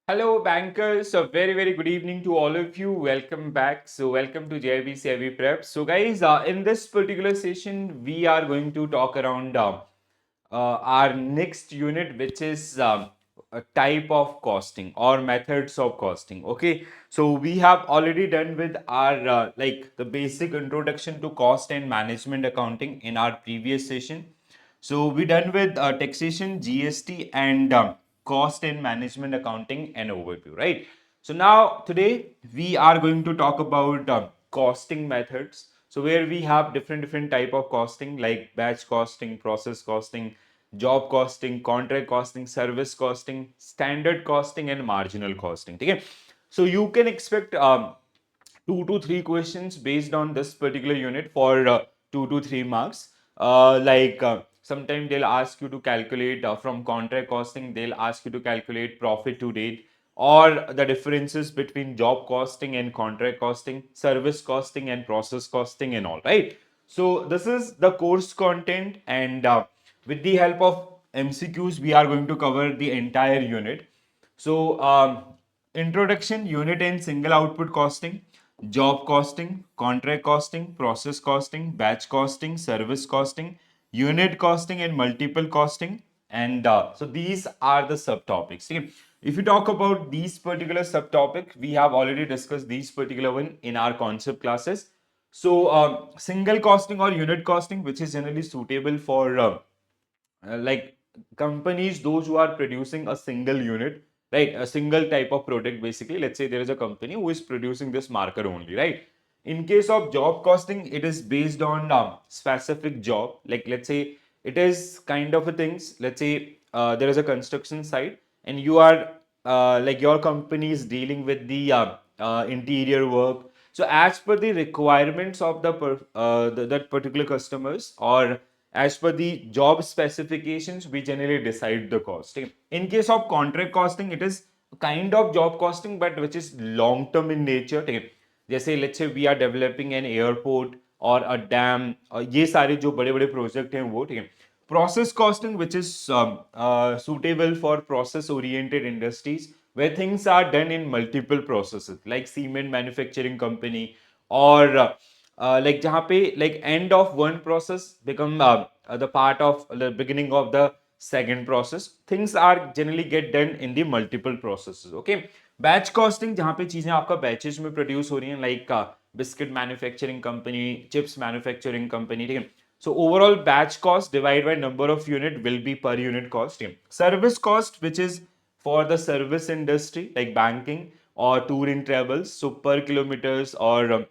Hello, bankers. A very good evening to all of you. Welcome back. Welcome to JIB Heavy Prep. Guys, in this particular session, we are going to talk around our next unit, which is a type of costing or methods of costing. Okay, so we have already done with our like the basic introduction to cost and management accounting in our previous session. So we done with taxation, GST, and cost and management accounting and overview, right? So now today we are going to talk about costing methods. So where we have different type of costing like batch costing, process costing, job costing, contract costing, service costing, standard costing, and marginal costing. Okay, so you can expect 2 to 3 questions based on this particular unit for 2 to 3 marks. Sometimes they'll ask you to calculate from contract costing, they'll ask you to calculate profit to date or the differences between job costing and contract costing, service costing and process costing, and all, right? So, this is the course content, and with the help of MCQs, we are going to cover the entire unit. Introduction, unit and single output costing, job costing, contract costing, process costing, batch costing, service costing, unit costing, and multiple costing. And so these are the subtopics. Okay? If you talk about these particular subtopic, we have already discussed these particular one in our concept classes. Single costing or unit costing, which is generally suitable for like companies those who are producing a single unit, right, a single type of product. Basically, let's say there is a company who is producing this marker only, right? In case of job costing, it is based on specific job. Like, let's say it is kind of a things. Let's say there is a construction site and you are like your company is dealing with the interior work. So as per the requirements of that particular customers, or as per the job specifications, we generally decide the cost. In case of contract costing, it is kind of job costing but which is long term in nature. जैसे let's say we are developing an airport or a dam, ये सारे जो बड़े बड़े project हैं वो, ठीक है. Process costing, which is suitable for process oriented industries where things are done in multiple processes, like cement manufacturing company, or like जहाँ पे like end of one process become the part of the beginning of the second process. Things are generally get done in the multiple processes. Okay, batch costing जहाँ पे चीजें आपका batches में produce हो रही हैं, like biscuit manufacturing company, chips manufacturing company, ठीक है. So overall batch cost divided by number of unit will be per unit cost. Service cost, which is for the service industry like banking or tour and travels, so per kilometers, or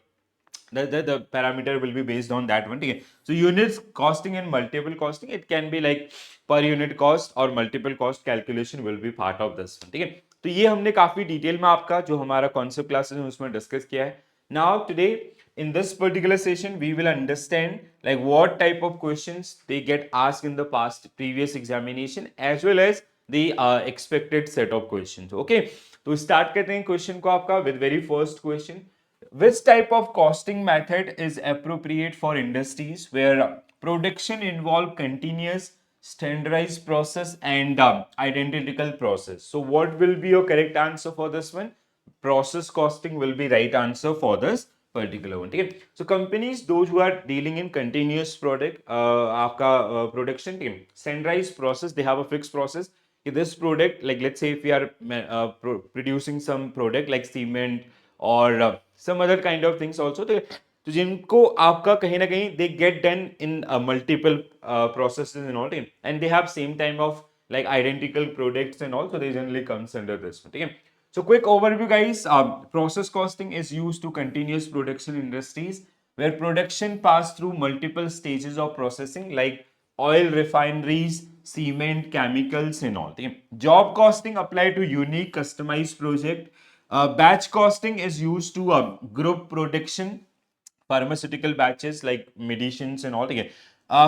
the parameter will be based on that one. Okay? So units costing and multiple costing, it can be like per unit cost or multiple cost calculation will be part of this one. ठीक है, तो ये हमने काफी detail में आपका जो हमारा कॉन्सेप्ट क्लासेस है उसमें डिस्कस किया है. Now today in this particular session we will understand like what type of questions they get asked in the past previous examination as well as the expected set of questions. Okay, तो start करते हैं question को आपका with very first question. Which type of costing method is appropriate for industries where production involve continuous standardized process and identical process? So what will be your correct answer for this one? Process costing will be right answer for this particular one. ठीक है, so companies those who are dealing in continuous product आपका production team standardized process, they have a fixed process. This product, like let's say if we are producing some product like cement or some other kind of things also, तो जिनको आपका कहीं ना कहीं they get done in multiple processes and all, and they have same time of like identical products and all, so they generally comes under this one. ठीक है, so quick overview guys. Process costing is used to continuous production industries where production pass through multiple stages of processing like oil refineries, cement, chemicals and all. ठीक है, job costing apply to unique customized project. Batch costing is used to group production, pharmaceutical batches like medicines and all. Okay.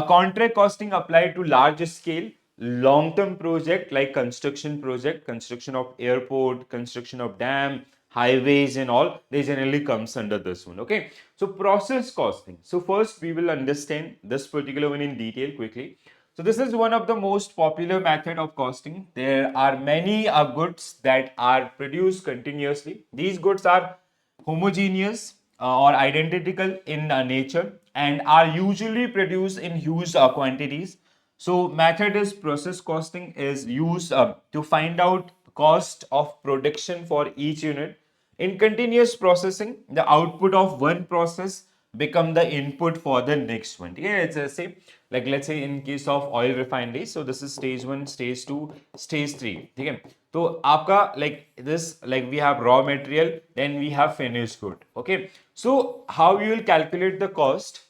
Contract costing applied to large scale long term project like construction project, construction of airport, construction of dam, highways and all, they generally comes under this one. Okay, so process costing. So first we will understand this particular one in detail quickly. So this is one of the most popular method of costing. There are many goods that are produced continuously. These goods are homogeneous or identical in nature and are usually produced in huge quantities. So method is process costing is used to find out cost of production for each unit. In continuous processing, the output of one process become the input for the next one. Yeah, it's the same. Like let's say in case of oil refinery, so this is stage 1, stage 2, stage 3. Okay. So आपका like this, like we have raw material, then we have finished good. Okay. So how you will calculate the cost?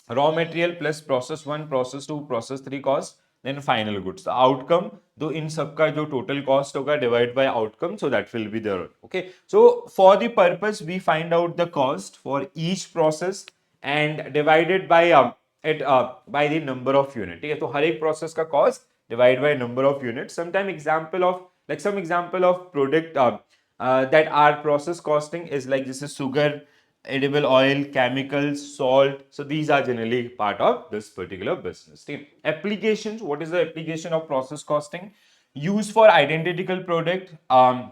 Raw material plus process 1, process 2, process 3 cost, then final goods. The outcome, तो इन सबका जो total cost होगा divide by outcome, so that will be there. Okay. So for the purpose, we find out the cost for each process and divided by it by the number of unit. ठीक है. तो हर एक process का cost divide by number of units. Sometime example of like some example of product that are process costing is like this is sugar, edible oil, chemicals, salt. So these are generally part of this particular business. Okay. Applications. What is the application of process costing? Used for identical product,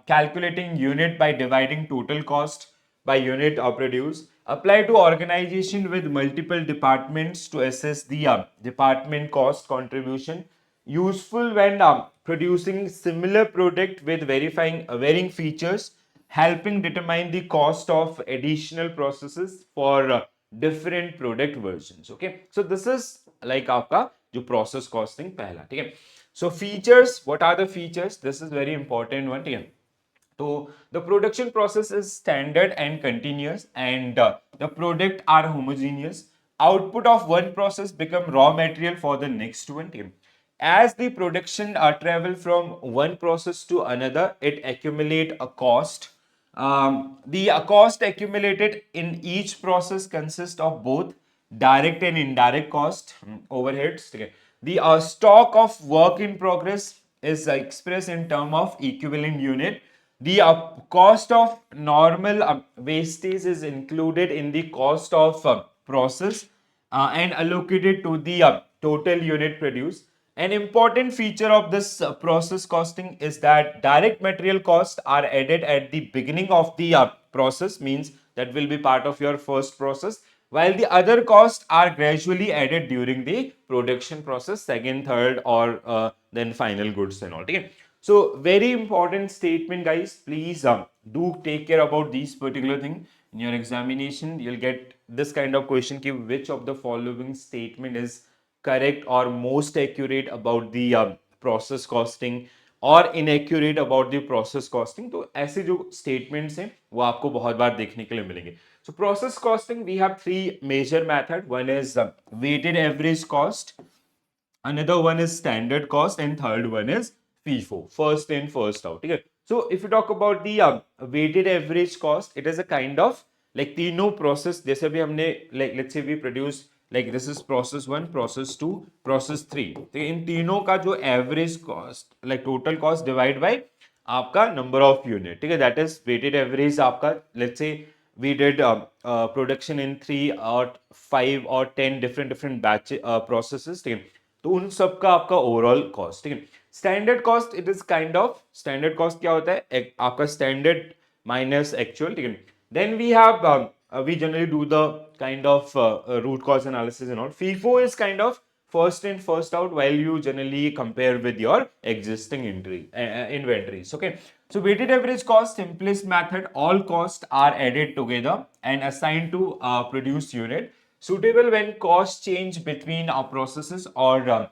calculating unit by dividing total cost by unit of produce. Apply to organization with multiple departments to assess the department cost contribution. Useful when producing similar product with verifying varying features, helping determine the cost of additional processes for different product versions. Okay, so this is like आपका जो process costing पहला. ठीक है. So features, what are the features? This is very important one. ठीक है. So the production process is standard and continuous, and the product are homogeneous. Output of one process become raw material for the next one. As the production travel from one process to another, it accumulate a cost. The cost accumulated in each process consists of both direct and indirect cost, overheads. Okay. The stock of work in progress is expressed in term of equivalent unit. The cost of normal wastage is included in the cost of process and allocated to the total unit produced. An important feature of this process costing is that direct material costs are added at the beginning of the process, means that will be part of your first process, while the other costs are gradually added during the production process, second, third, or then final goods and all. Okay? So very important statement, guys. Please do take care about these particular thing. In your examination, you'll get this kind of question: ki which of the following statement is correct or most accurate about the process costing और inaccurate about the process costing. तो ऐसे जो statements हैं वो आपको बहुत बार देखने के लिए मिलेंगे. So process costing, we have three major method. One is weighted average cost, another one is standard cost, and third one is FIFO, first in first out. Okay. So if you talk about the weighted average cost, it is a kind of like तीनों process जैसे भी हमने like let's say we produce like this is process 1, process 2, process 3. तो इन तीनों का जो average cost like total cost divide by आपका number of unit. ठीक है, that is weighted average आपका let's say we did production in 3 or 5 or 10 different batch processes. ठीक है, तो उन सब का आपका ओवरऑल कॉस्ट. ठीक है. Standard cost, it is kind of standard cost क्या होता है आपका स्टैंडर्ड माइनस एक्चुअल. ठीक है. Then we have we generally do the kind of root cause analysis and all. FIFO is kind of first in first out, while you generally compare with your existing inventories. Okay, so weighted average cost, simplest method, all costs are added together and assigned to produce unit, suitable when cost change between processes or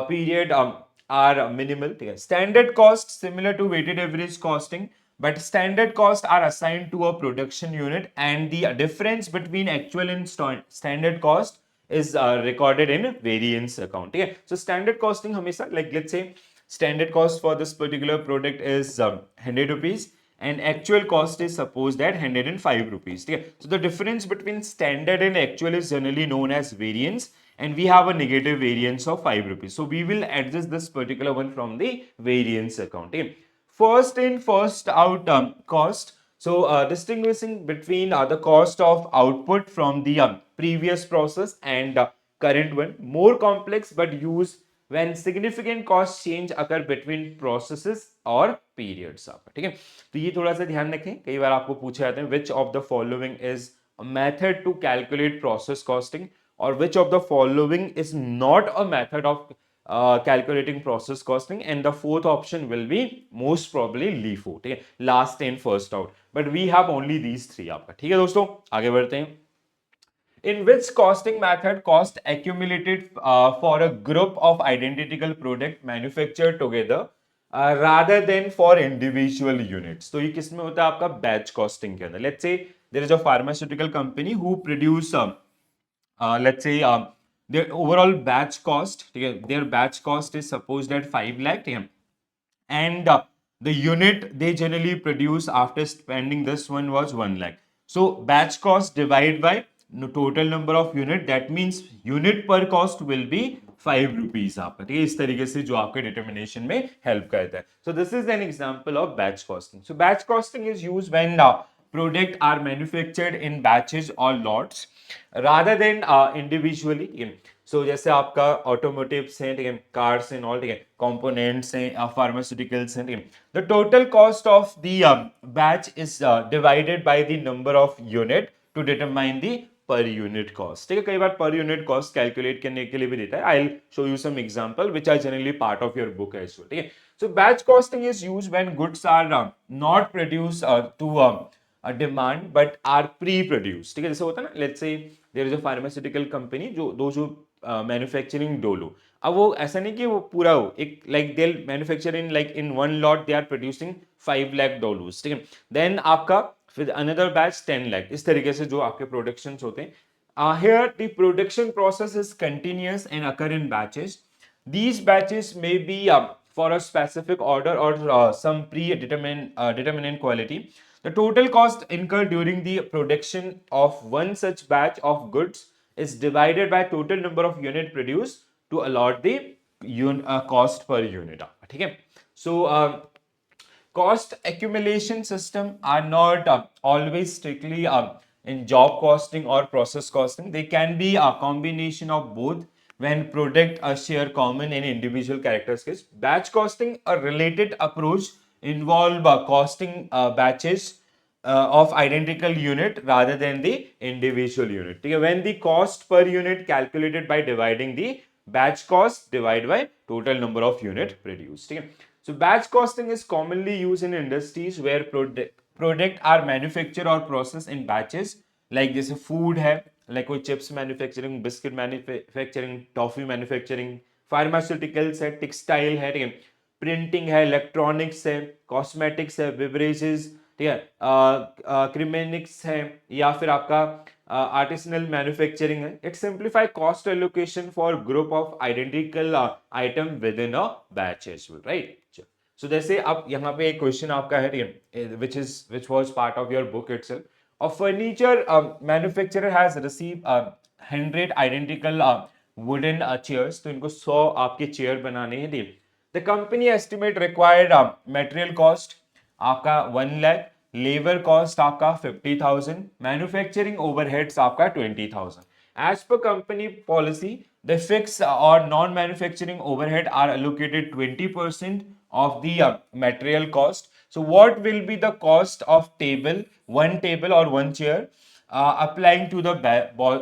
period are minimal. Standard cost similar to weighted average costing, but standard costs are assigned to a production unit, and the difference between actual and standard cost is recorded in variance account. Okay? So standard costing हमेशा like let's say standard cost for this particular product is 100 rupees and actual cost is supposed at 105 rupees. Okay? So the difference between standard and actual is generally known as variance, and we have a negative variance of 5 rupees. So we will adjust this particular one from the variance account. Okay? First in first out cost. So distinguishing between the cost of output from the previous process and current one, more complex but use when significant cost change occur between processes और periods आपका, ठीक है। तो ये थोड़ा सा ध्यान रखें, कई बार आपको पूछे जाते हैं which of the following is a method to calculate process costing or which of the following is not a method of calculating process costing, and the fourth option will be most probably LIFO, ठीक है, last in first out, but we have only these three आपका, ठीक है दोस्तों। आगे बढ़ते हैं। In which costing method cost accumulated for a group of identical product manufactured together rather than for individual units? तो ये किसमें होता है आपका बैच कॉस्टिंग के अंदर। Let's say there is a pharmaceutical company who produce let's say their overall batch cost, ठीक है, their batch cost is supposed at 5 lakh, ठीक है, and the unit they generally produce after spending this one was 1 lakh. So batch cost divided by total number of unit, that means unit per cost will be 5 rupees आपका, ठीक है, इस तरीके से जो आपके डिटर्मिनेशन में हेल्प करता है। So this is an example of batch costing. So batch costing is used when product are manufactured in batches or lots rather than individually. सो जैसे आपका ऑटोमोटिव्स हैं, ठीक है, कार्स एंड ऑल, ठीक है, कंपोनेंट्स हैं, फार्मास्यूटिकल्स हैं, ठीक है, the total cost of the batch is divided by the number of unit to determine the per unit cost, ठीक है। कई बार पर यूनिट कॉस्ट कैलकुलेट करने के लिए भी देता है। I will show you some example which are generally part of your book as well, ठीक है। So batch costing is used when goods are not produce to demand but are pre produce, ठीक है। जैसे होता है ना, let's say there is a pharmaceutical company जो manufacturing Dolo, अब वो ऐसा नहीं कि वो पूरा हो एक like they manufacture in like in one lot they are producing 5 lakh डोलोस, ठीक है, देन आपका फिर अनदर बैच 10 लाख, इस तरीके से जो आपके प्रोडक्शंस होते हैं। Here the production process is continuous and occur in batches, these batches may be for a specific order or some determinant quality. The total cost incurred during the production of one such batch of goods is divided by total number of unit produced to allot the cost per unit, ठीक है। So cost accumulation system are not always strictly in job costing or process costing. They can be a combination of both when product share common and individual characteristics. Batch costing, a related approach, involve costing batches of identical unit rather than the individual unit, ठीक है। When the cost per unit calculated by dividing the batch cost divided by total number of unit produced, ठीक है। So batch costing is commonly used in industries where product are manufactured or processed in batches, like जैसे food है, like कोई chips manufacturing, biscuit manufacturing, toffee manufacturing, pharmaceuticals है, textile है, ठीक है, printing है, electronics है, cosmetics है, beverages, ठीक है, क्रिमेनिक्स है, या फिर आपका आर्टिसनल मैन्युफैक्चरिंग है। It simplify cost allocation for group of identical item within a batch as well, right. So जैसे आप यहाँ पे एक क्वेश्चन आपका है, which was part of your book itself. A furniture manufacturer has receive 100 identical wooden chairs, तो इनको 100 आपके चेयर बनाने हैं दिए। The company estimate required material cost आपका 1 लाख, लेबर कॉस्ट आपका 50,000, मैन्युफैक्चरिंग ओवरहेड्स आपका 20,000। As per company policy the fix और non manufacturing overhead are allocated 20% of the material cost. So what will be the cost of one table or one chair applying to the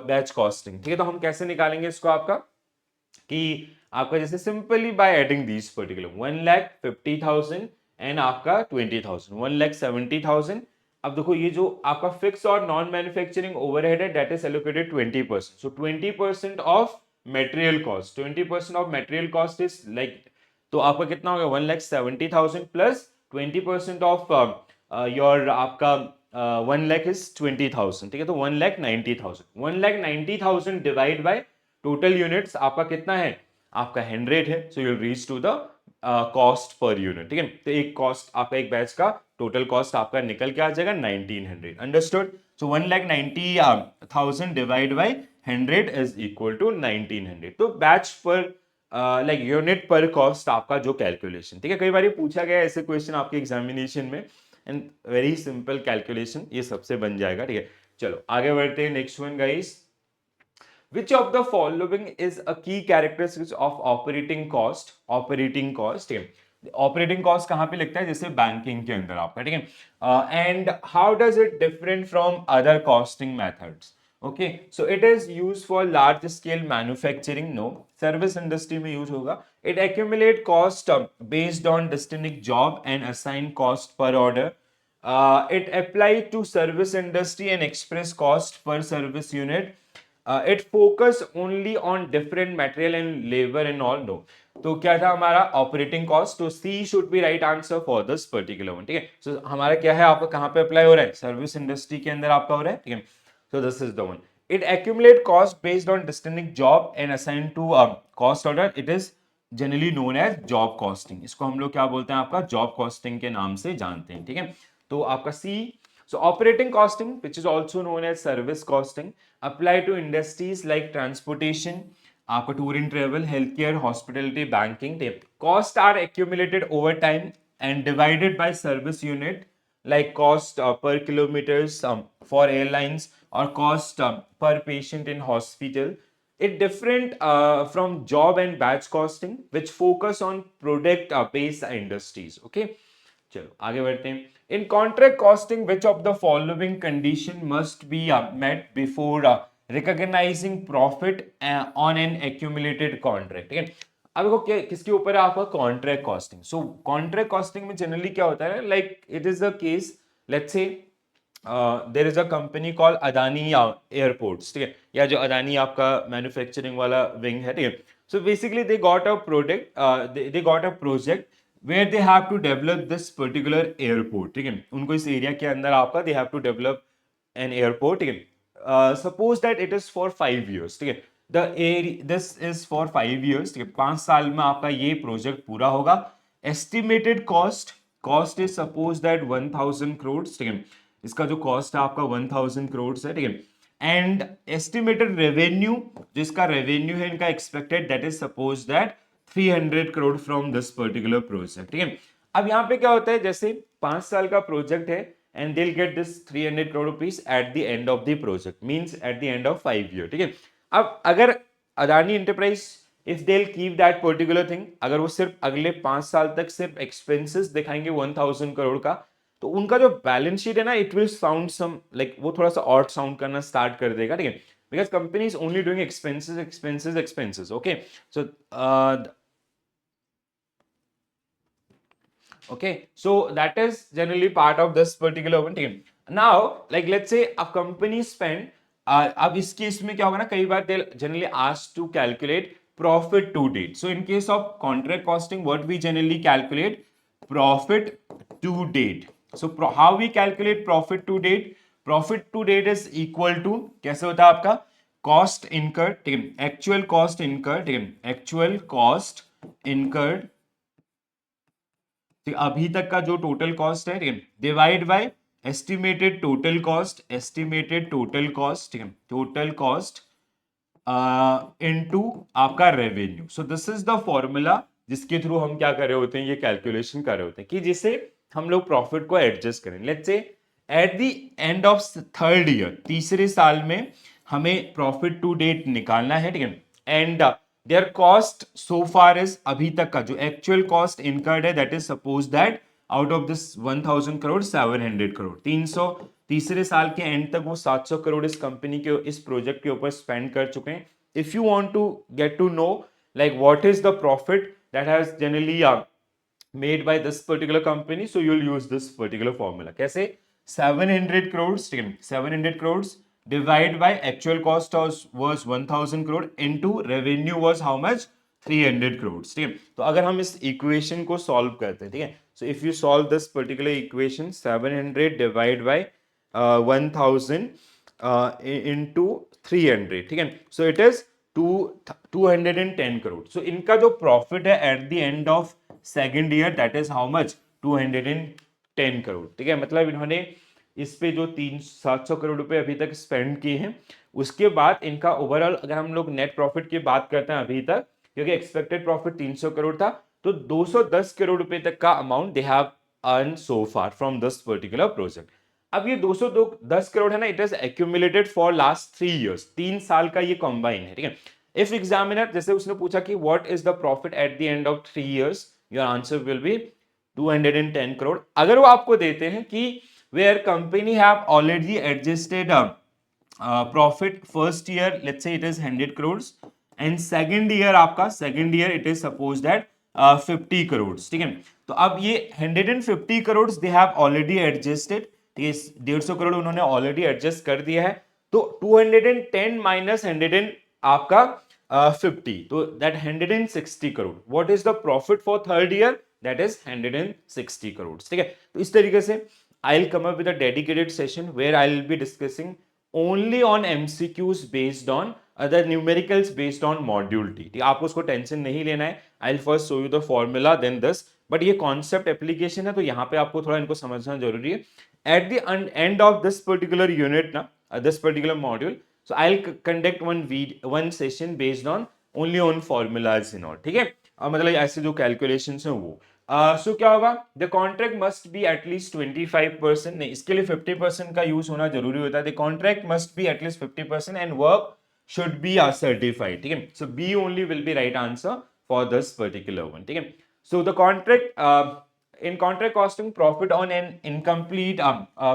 batch costing, ठीक है। तो हम कैसे निकालेंगे इसको आपका, कि आपका जैसे simply by adding these particular 1,50,000 and आपका 20,000, 1,70,000। अब देखो ये जो आपका फिक्स और नॉन मैन्युफैक्चरिंग ओवरहेड है that is allocated 20%, so 20% of material cost, 20% of material cost is like, तो आपका कितना होगा 1,70,000 प्लस 20% ऑफ योर आपका 1 लाख इज 20,000, ठीक है, तो 1,90,000, 1,90,000 डिवाइड बाय टोटल यूनिट्स आपका कितना है, आपका 100 है, so you reach to the cost per unit, ठीक है। तो एक कॉस्ट आपका एक बैच का टोटल कॉस्ट आपका निकल के आ जाएगा 1900, understood. So 1,90,000 divide by 100 is equal to 1900। तो बैच पर लाइक यूनिट पर कॉस्ट आपका जो कैलकुलेशन, ठीक है, कई बार ये पूछा गया ऐसे क्वेश्चन आपके एग्जामिनेशन में, एंड वेरी सिंपल कैलकुलेशन ये सबसे बन जाएगा, ठीक है। चलो आगे बढ़ते हैं, next one guys. Which of the following is a key characteristics of operating cost? Operating cost, ठीक है, ऑपरेटिंग कॉस्ट कहां पे लिखता है, जैसे बैंकिंग के अंदर आपका, ठीक है, and how does it different from other costing methods? Okay, so it is use for large scale manufacturing, no, service industry में यूज होगा. It accumulate cost based on distinct job and assign cost per order. It applied to service industry and express cost per service unit. It focus only on different material and labor and all. No, तो क्या था हमारा operating cost? तो C should be right answer for this particular one, ठीक है. सो हमारा क्या है, आपका कहां पे अप्लाई हो रहा है? सर्विस इंडस्ट्री के अंदर आपका हो रहा है, ठीक है. So this is the one. It accumulate cost based on distinct job and assign to cost order. It is generally known as job costing. इसको हम लोग क्या बोलते हैं, आपका जॉब कॉस्टिंग के नाम से जानते हैं, ठीक है. तो आपका सी. So operating costing, which is also known as service costing, apply to industries like transportation, आपका tour and travel, healthcare, hospitality, banking. Costs are accumulated over time and divided by service unit, like cost per kilometers for airlines, or cost per patient in hospital. It different from job and batch costing, which focus on product based industries. Okay, चलो आगे बढ़ते हैं. In contract costing which of the following condition must be met before recognising profit on an accumulated contract, ठीक है. अब देखो किसके ऊपर है आपका contract costing. So contract costing में जनरली क्या होता है, like it is the case, let's say there is a company call Adani Airports, ठीक है, या जो अदानी आपका मैन्युफैक्चरिंग वाला विंग है, ठीक है. So basically they got a product, they got a project where they have to develop this particular airport, ठीक है. उनको इस एरिया के अंदर आपका they have to develop an airport, ठीक है. Suppose that it is for 5 years, ठीक है. The area this is for 5 years, ठीक है. 5 साल में आपका ये प्रोजेक्ट पूरा होगा. Estimated cost is suppose that 1000 crores, ठीक है. इसका जो कॉस्ट है आपका 1000 crores है, ठीक है. एंड एस्टिमेटेड रेवेन्यू, जिसका रेवेन्यू है इनका expected, that is suppose that 300 crore from this particular project, ठीक है. अब यहाँ पे क्या होता है, जैसे 5 साल का प्रोजेक्ट है and they will get this 300 crore rupees eight the end of the project, means eight the end of 5 year, ठीक है. अब अगर Adani enterprise if they will keep that particular thing, अगर वो सिर्फ अगले 5 साल तक सिर्फ एक्सपेंसेस दिखाएंगे 1000 करोड़ का, तो उनका जो बैलेंस शीट है ना, it will sound some like वो थोड़ा सा ऑड साउंड करना स्टार्ट कर देगा, ठीक है. Because company is only doing expenses expenses expenses. Okay, so okay, so that is generally part of this particular one, ठीक है. Now like let's say a company spend अब इस केस में क्या होगा ना, कई बार they generally ask to calculate profit to date. So in case of contract costing, what we generally calculate profit to date. So how we calculate profit to date? Profit to date is equal to, कैसे होता है आपका, cost incurred, ठीक है, actual cost incurred, ठीक है, actual cost incurred, तो अभी तक का जो टोटल कॉस्ट है, ठीक है, divide by estimated total cost, estimated total cost, ठीक है, टोटल कॉस्ट इनटू आपका revenue. So this is the formula जिसके थ्रू हम क्या कर रहे होते हैं, ये कैलकुलेशन कर रहे होते हैं कि जिससे हम लोग प्रॉफिट को एडजस्ट करें. Let's say eight the end of third year, तीसरे साल में हमें प्रॉफिट टू डेट निकालना है, ठीक है. And there cost so far is, अभी तक का जो एक्चुअल कॉस्ट इनकर्ड है, that is suppose that out of this 1000 crore 700 crore, 300, तीसरे साल के एंड तक वो 700 करोड़ इस कंपनी के इस प्रोजेक्ट के ऊपर स्पेंड कर चुके हैं. If you want to get to know like what is the profit that has generally made by this particular company, so you'll use this particular formula. कैसे, 700 crores, ठीक है, 700 crores divide by actual cost was 1000 crore into revenue was how much, 300 crores, ठीक है. तो अगर हम इस equation को सॉल्व करते हैं, ठीक है, so if you solve this particular equation, 700 divide by 1000 into 300, ठीक है, so it is 210 करोड़. सो इनका जो प्रॉफिट है at the end of second year, that is how much, 210 crore, ठीक है. मतलब इन्होंने इस पे जो 700 करोड़ रुपए अभी तक स्पेंड किए हैं, उसके बाद इनका ओवरऑल अगर हम लोग नेट प्रॉफिट की बात करते हैं अभी तक, क्योंकि एक्सपेक्टेड प्रॉफिट 300 करोड़ था, तो 210 करोड़ रुपए तक का amount they have earn so far from this particular project. अब ये 210 करोड़ है ना, it is accumulated for last 3 years, 3 साल का ये कॉम्बाइन है, ठीक है। इफ एग्जामिनर जैसे उसने पूछा कि what is the profit eight the end of 3 years, your answer will be 210 crore. अगर वो आपको देते हैं कि where company have already adjusted profit first year, let's say it is 100 crore, and second year आपका, second year it is suppose that 50 crore, ठीक है। तो अब ये 150 crore they have already adjusted, ठीक है, 150 करोड़ उन्होंने ऑलरेडी एडजस्ट कर दिया है। तो 210 माइनस 100 आपका 50, तो दैट 160 crore. What is the profit for third year? That is 160 crore, ठीक है। तो इस तरीके से I will come up with a dedicated session where I will be discussing only on MCQs based on other numericals based on module T, ठीक है। आपको उसको टेंशन नहीं लेना है। I will first show you the formula then this, but ये concept application है तो यहाँ पे आपको थोड़ा इनको समझना जरूरी है। At the end of this particular unit ना, this particular module, so I'll conduct one session based on only on formulas and all, ठीक है। मतलब ऐसे जो कैलकुलेशंस हैं वो सो क्या होगा, the contract must be at least 25%, नहीं इसके लिए 50% का यूज होना जरूरी होता है। The contract must be at least 50% and work should be certified, ठीक है। So B only will be right answer for this particular one, ठीक है। So the contract in contract costing, profit on an incomplete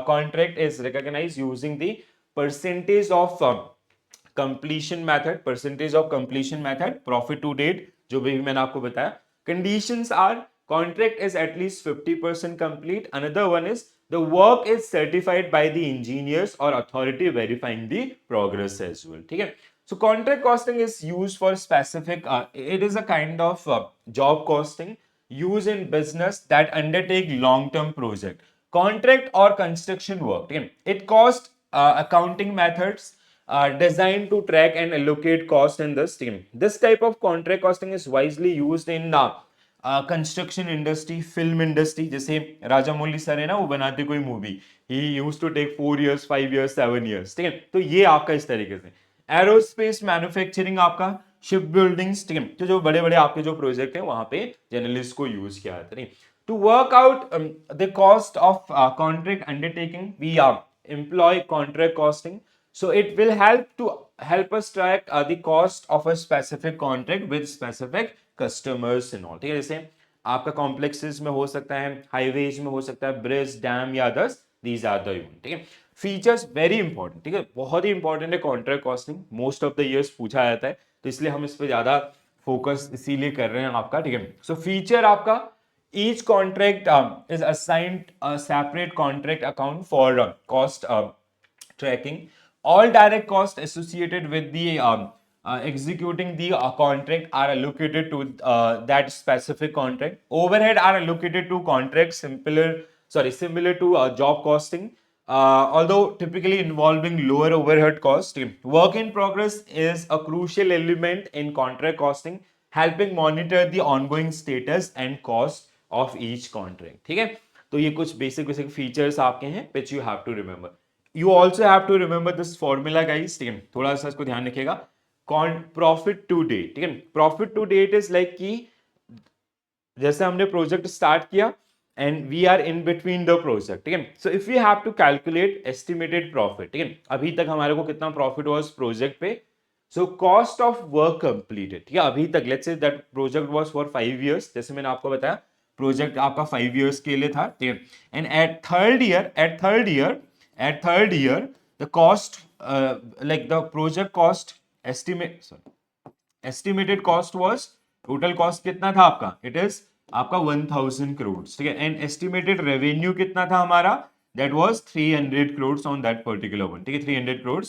contract is recognized using the percentage of completion method, percentage of completion method, profit to date जो भी मैंने आपको बताया। Conditions are contract is at least 50% complete. Another one is the work is certified by the engineers or authority verifying the progress as well, ठीक है। So contract costing is used for specific, it is a kind of job costing used in business that undertake long-term project, contract or construction work, ठीक है। It cost accounting methods designed to track and allocate cost in this team. This type of contract costing is wisely used in construction industry, film industry. जैसे Rajamouli sir है ना, वो बनाते कोई movie, he used to take 4 years, 5 years, 7 years, ठीक है। तो ये आपका इस तरीके से एरोस्पेस मैन्युफैक्चरिंग, आपका शिप बिल्डिंग्स, ठीक है। तो जो बड़े बड़े आपके जो प्रोजेक्ट है वहां पे जर्नलिस्ट को यूज किया जाता है। To work out the cost of contract undertaking we employ contract costing, so it will help us track the cost of a specific contract with specific customers and all, ठीक है। जैसे आपका complexes में हो सकता है, हाईवेज में हो सकता है, ब्रिज, डैम या others, these are the unit, ठीक है। फीचर्स वेरी इंपॉर्टेंट, ठीक है, बहुत ही इंपॉर्टेंट है contract costing, most of the years पूछा जाता है, तो इसलिए हम इस पर ज्यादा फोकस इसीलिए कर रहे हैं आपका, ठीक है। सो फीचर आपका, each contract is assigned a separate contract account for cost tracking. All direct costs associated with the executing the contract are allocated to that specific contract. Overhead are allocated to contracts similar to job costing, although typically involving lower overhead cost. Work in progress is a crucial element in contract costing, helping monitor the ongoing status and cost of each contract, ठीक है। तो ये कुछ basic features आपके हैं which you have to remember. You also have to remember this formula guys, ठीक है, थोड़ा सा इसको ध्यान रखिएगा। प्रॉफिट टू डेट, ठीक है, profit to date is like कि जैसे हमने प्रोजेक्ट स्टार्ट किया and we are in between the project, ठीक है। So if you have to calculate estimated profit, ठीक है, अभी तक हमारे को कितना प्रॉफिट हुआ उस प्रोजेक्ट पे, so cost of work completed, ठीक है, अभी तक let's say that project was for 5 years, जैसे मैंने आपको बताया प्रोजेक्ट आपका 5 इयर्स के लिए था, ठीक है। And at third year the cost like the project cost estimated cost was, total cost कितना था आपका, इट इज आपका 1000 करोड़, ठीक है। एंड एस्टिमेटेड रेवेन्यू कितना था हमारा, that was 300 crore on that particular one, ठीक है, 300 crore.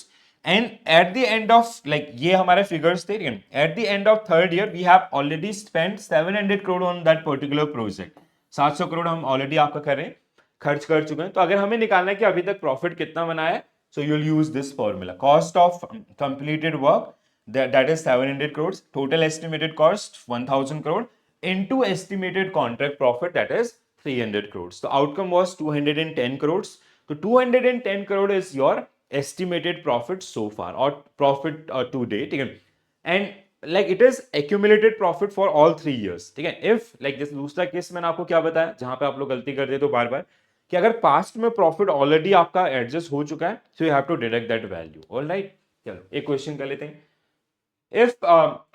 And at the end of like ये हमारे फिगर्स थे, at the end of third year we have already spent 700 crore on that particular project. 700 crore हम ऑलरेडी आपका कर रहे हैं, खर्च कर चुके हैं। तो अगर हमें निकालना है कि अभी तक प्रॉफिट कितना बनाया है, so you will use this formula, cost of completed work that is 700 crores, total estimated cost 1000 crore into estimated contract profit, that is 300 crores. The outcome was 210 crores. So 210 crore is your estimated profit so far, or profit to date, ठीक है। and like it is accumulated profit for all 3 years, ठीक है। if like जैसे दूसरा case मैंने आपको क्या बताया, जहां पे आप लोग गलती करते तो बार बार कि अगर पास्ट में प्रॉफिट ऑलरेडी आपका एडजस्ट हो चुका है, so you have to deduct that value. Alright, चलो एक क्वेश्चन कर लेते हैं। If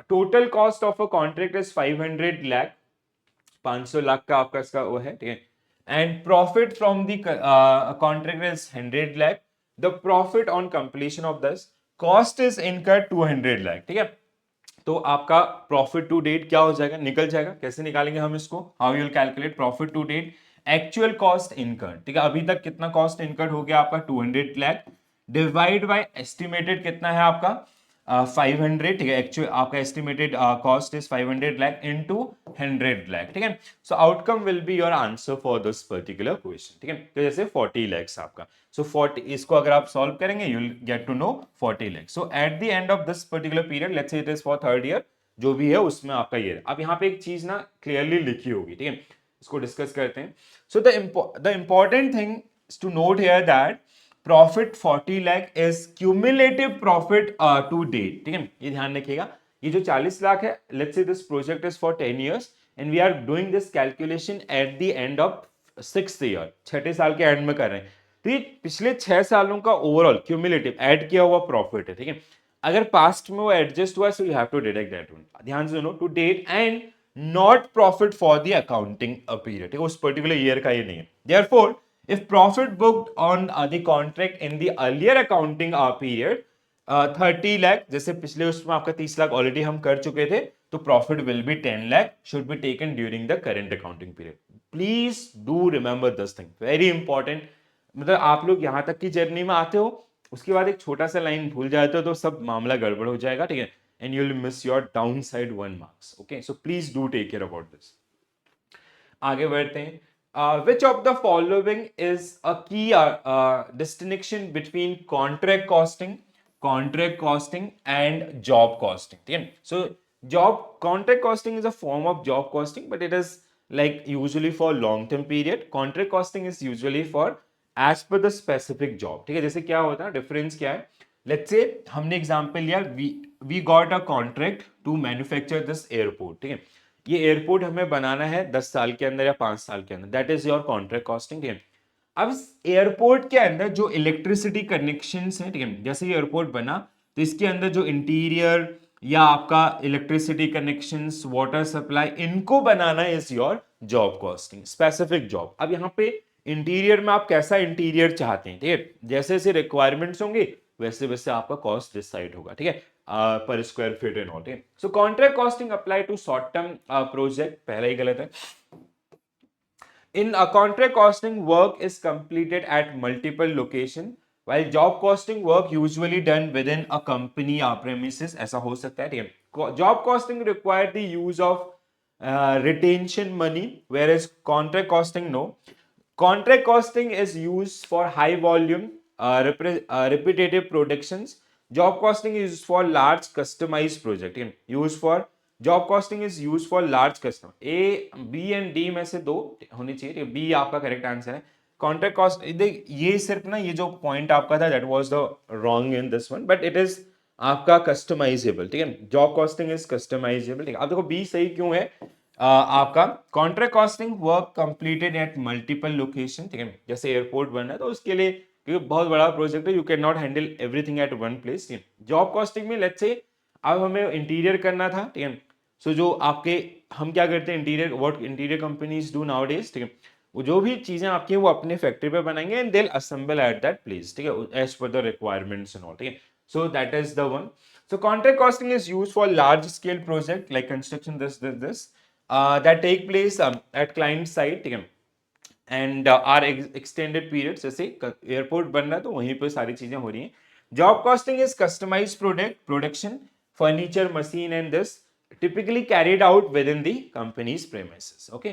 total cost of a contract is 500 lakh, 500 lakh का आपका इसका वो है, ठीक है, and profit from the contract is 100 lakh, the profit on completion of this cost is incurred 200 lakh, ठीक है। तो आपका प्रॉफिट टू डेट क्या हो जाएगा, निकल जाएगा। कैसे निकालेंगे हम इसको, how you will calculate profit to date, actual cost incurred, ठीक है, अभी तक कितना कॉस्ट इनकर्ड हो गया आपका 200 लाख, डिवाइड बाय एस्टिमेटेड कितना है आपका 500, ठीक है, एक्चुअल आपका estimated cost is 500 lakh into 100 lakh, ठीक है। So outcome will be your answer for this particular question, ठीक है। तो जैसे 40 लाख आपका, सो 40 इसको अगर आप सॉल्व करेंगे you will get to know 40 lakh. So at the end of this particular period, let's say it is for third year, जो भी है उसमें आपका ये, अब यहाँ पे एक चीज ना क्लियरली लिखी होगी, ठीक है, इसको डिस्कस करते हैं। So the important thing to note here that profit 40 lakh is cumulative profit to date, ठीक है, ये ध्यान रखिएगा। ये जो 40 लाख है, let's say this project is for 10 years and we are doing this calculation at the end of 6th year, छठे साल के एंड में कर रहे हैं। तो ये पिछले 6 सालों का ओवरऑल क्यूमुलेटिव ऐड किया हुआ प्रॉफिट है, ठीक है। अगर पास्ट में वो एडजस्ट हुआ, so you have to deduct that one. ध्यान से सुनो, to date and not profit for the accounting period, ठीक है, उस पर्टिकुलर ईयर का ये नहीं है। Therefore if profit booked on the contract in the earlier accounting period 30 lakh, जैसे पिछले उसमें आपका 30 लाख ऑलरेडी हम कर चुके थे, तो profit will be 10 lakh, should be taken during the current accounting period. Please do remember this thing, very important. मतलब आप लोग यहां तक की जर्नी में आते हो, उसके बाद एक छोटा सा लाइन भूल जाते हो तो सब मामला गड़बड़ हो जाएगा, ठीक है, and you will miss your downside 1 marks. Okay, so please do take care about this. आगे बढ़ते हैं। Which of the following is a key distinction between contract costing and job costing, ठीक है। So job contract costing is a form of job costing, but it is like usually for long term period. Contract costing is usually for as per the specific job, ठीक है। जैसे क्या होता है, difference क्या है, लेट्स से हमने एग्जांपल लिया, we got a contract to manufacture this airport, ठीक है, ये एयरपोर्ट हमें बनाना है 10 साल के अंदर या 5 साल के अंदर, that is your contract costing, ठीक है। अब इस एयरपोर्ट के अंदर जो इलेक्ट्रिसिटी कनेक्शंस हैं, ठीक है, जैसे ये एयरपोर्ट बना तो इसके अंदर जो इंटीरियर या आपका इलेक्ट्रिसिटी कनेक्शंस, वाटर सप्लाई, इनको बनाना is your job costing, specific job. अब यहाँ पे इंटीरियर में आप कैसा इंटीरियर चाहते हैं, ठीक है, जैसे जैसे रिक्वायरमेंट्स होंगे वैसे वैसे आपका कॉस्ट डिसाइड होगा, ठीक है, पर स्क्वायर फीट एंड ऑल, ठीक है। So contract costing apply to short term project, पहला ही गलत है। In a contract costing, work is completed at multiple location, while job costing work usually done within a company premises, ऐसा हो सकता है, ठीक है। Job costing require the use of retention money, whereas contract costing no. Contract costing is used for high volume, repetitive productions. Job costing is used for large customized project. Used for job costing is use for large customer. A, B and D में से दो होनी चाहिए, B आपका correct answer है। Contract cost, ये सिर्फ ना, ये जो पॉइंट आपका था that was the wrong in this one, but it is आपका कस्टमाइजेबल, ठीक है, जॉब कॉस्टिंग इज कस्टमाइजेबल, ठीक है। अब देखो बी सही क्यों है, आपका contract costing work completed at multiple location, ठीक है, जैसे एयरपोर्ट बनना है तो उसके लिए, क्योंकि बहुत बड़ा प्रोजेक्ट है, you can not handle everything at one place. Job costing में लेट्स से अब हमें इंटीरियर करना था, ठीक है, सो जो आपके, हम क्या करते हैं interior, what interior companies do nowadays, ठीक है, वो जो भी चीजें आपकी वो अपने फैक्ट्री पे बनाएंगे and they will assemble at that place, ठीक है, as per the requirements and all, ठीक है। So that is the one. So contract costing is used for large scale project like construction this that take place at client site, ठीक है, and are extended period, जैसे airport बन रहा है तो वहीं पर सारी चीजें हो रही हैं। Job costing is customized production, furniture, machine and this typically carried out within the company's premises, okay।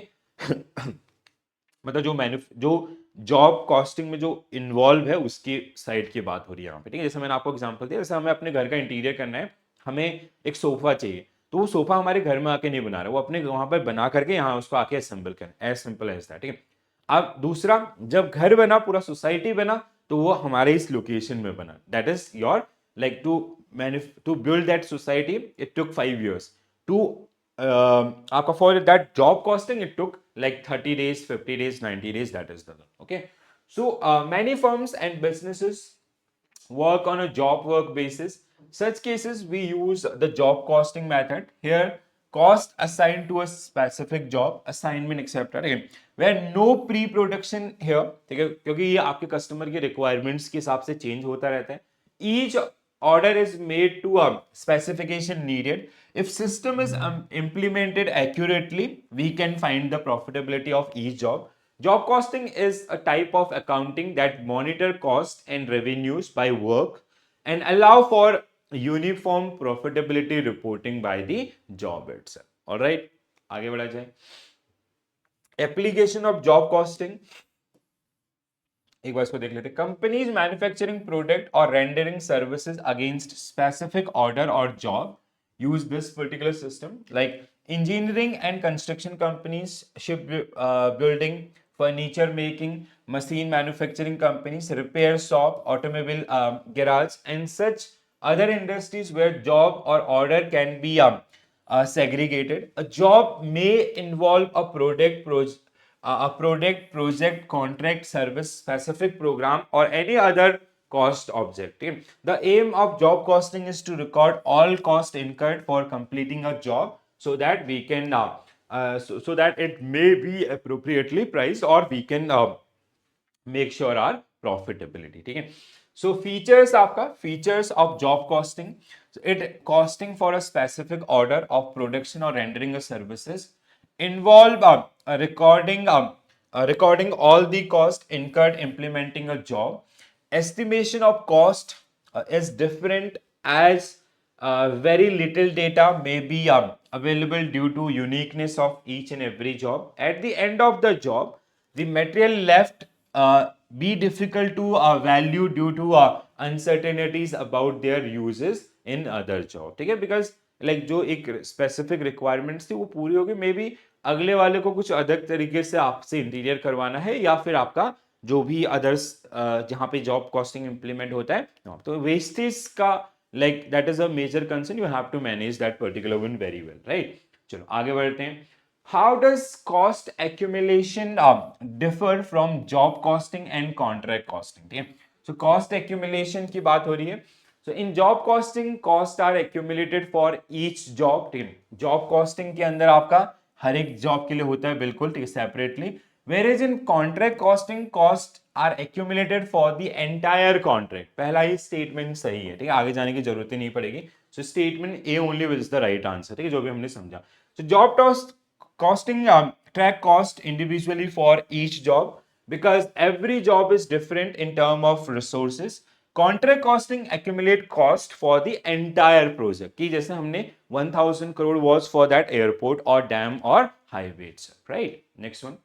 मतलब जो जॉब कॉस्टिंग में जो इन्वॉल्व है उसकी साइड की बात हो रही है यहाँ पे, ठीक है। जैसे मैंने आपको एग्जांपल दिया, जैसे हमें अपने घर का इंटीरियर करना है, हमें एक सोफा चाहिए, तो वो सोफा हमारे घर में आके नहीं बना रहा, वो अपने वहां पर बना करके यहाँ उसको आके असेंबल करें, एज सिंपल एज दैट, ठीक है। अब दूसरा, जब घर बना, पूरा सोसाइटी बना, तो वो हमारे इस लोकेशन में बना, that is your like to build that society, it took 5 years to आपका for that job costing it took like 30 days, 50 days, 90 days, that is the one. Okay. So many firms and businesses work on a job work basis. Such cases we use the job costing method. Here cost assigned to a specific job assignment accepted again where no pre production here, ठीक है, क्योंकि ये आपके customer के requirements के हिसाब से change होता रहता है. Each order is made to a specification needed. If system is implemented accurately, we can find the profitability of each job. Job costing is a type of accounting that monitor cost and revenues by work and allow for uniform profitability reporting by the job itself. All right, आगे बढ़ा जाए. Application of job costing. एक बार इसको देख लेते हैं. Companies manufacturing product or rendering services against specific order or job use this particular system. Like engineering and construction companies, ship building, furniture making, machine manufacturing companies, repair shop, automobile garage, and such other industries where job or order can be segregated. A job may involve a product, project, contract, service, specific program, or any other cost object. Okay? The aim of job costing is to record all cost incurred for completing a job so that we can so that it may be appropriately priced or we can make sure our profitability. ठीक है. So features आपका features of job costing. So it costing for a specific order of production or rendering a services involve recording all the cost incurred implementing a job. Estimation of cost is different as very little data may be available due to uniqueness of each and every job. At the end of the job, the material left be difficult to value due to uncertainties about their uses in other job. ठीक है, because like जो एक specific requirements थी वो पूरी होगी, may be अगले वाले को कुछ अलग तरीके से आपसे इंटीरियर करवाना है या फिर आपका जो भी अदर्स जहाँ पे जॉब कॉस्टिंग इंप्लीमेंट होता है, तो वेस्टेज का like that is a major concern. You have to manage that particular one very well, right? चलो आगे बढ़ते हैं. How does cost accumulation differ from job costing and contract costing? ठीक है, so cost accumulation की बात हो रही है. So in job costing, costs are accumulated for each job. ठीक है, job costing के अंदर आपका हर एक जॉब के लिए होता है बिल्कुल, ठीक है, separately. Whereas in contract costing, costs are accumulated for the entire contract. पहला ही स्टेटमेंट सही है, ठीक है, आगे जाने की जरूरत ही नहीं पड़ेगी. So statement A only is the right answer. ठीक है, जो भी हमने समझा. So job costing track cost individually for each job because every job is different in term of resources. Contract costing accumulate cost for the entire project. कि जैसे हमने 1000 crore was for that airport or dam or highway itself, right? Next one.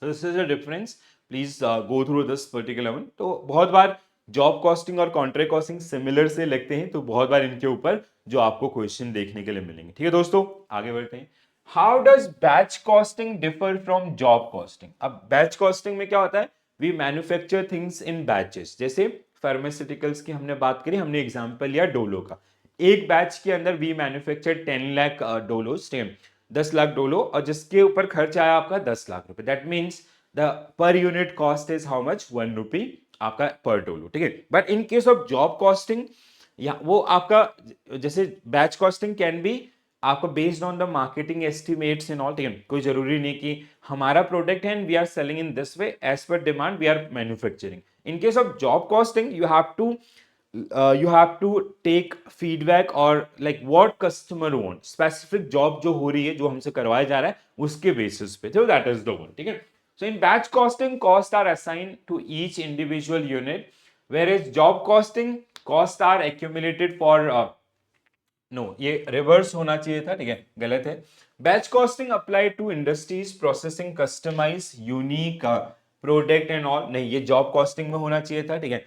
So this is a difference. Please go through this particular one. तो बहुत बार job costing और contract costing similar से लगते हैं, तो बहुत बार इनके ऊपर जो आपको क्वेश्चन देखने के लिए मिलेंगे. ठीक है दोस्तों, आगे बढ़ते हैं. How does batch costing differ from job costing? अब बैच कॉस्टिंग में क्या होता है, we manufacture things in batches. जैसे फार्मास्यूटिकल्स की हमने बात करी, हमने एग्जांपल लिया डोलो का. एक बैच के अंदर वी मैन्युफैक्चर 10 लाख डोलोस, 10 लाख डोलो, और जिसके ऊपर खर्च आया आपका 10 लाख रुपए. That means the per unit cost is how much, 1 rupee आपका पर डोलो. ठीक है, but in case of job costing या वो आपका जैसे बैच कॉस्टिंग कैन बी आपको based on the marketing estimates and all. ठीक है, कोई जरूरी नहीं कि हमारा प्रोडक्ट है and we are selling in this way, as per demand we are manufacturing. In case of job costing you have to take feedback or like what customer want, specific job जो हो रही है, जो हमसे करवाया जा रहा है उसके बेसिस पे. तो that is the one. ठीक है, so in batch costing costs are assigned to each individual unit, whereas job costing costs are accumulated for no, ये रिवर्स होना चाहिए था. ठीक है, गलत है. Batch costing apply to industries processing customize unique product and all. नहीं, ये जॉब कॉस्टिंग में होना चाहिए था. ठीक है,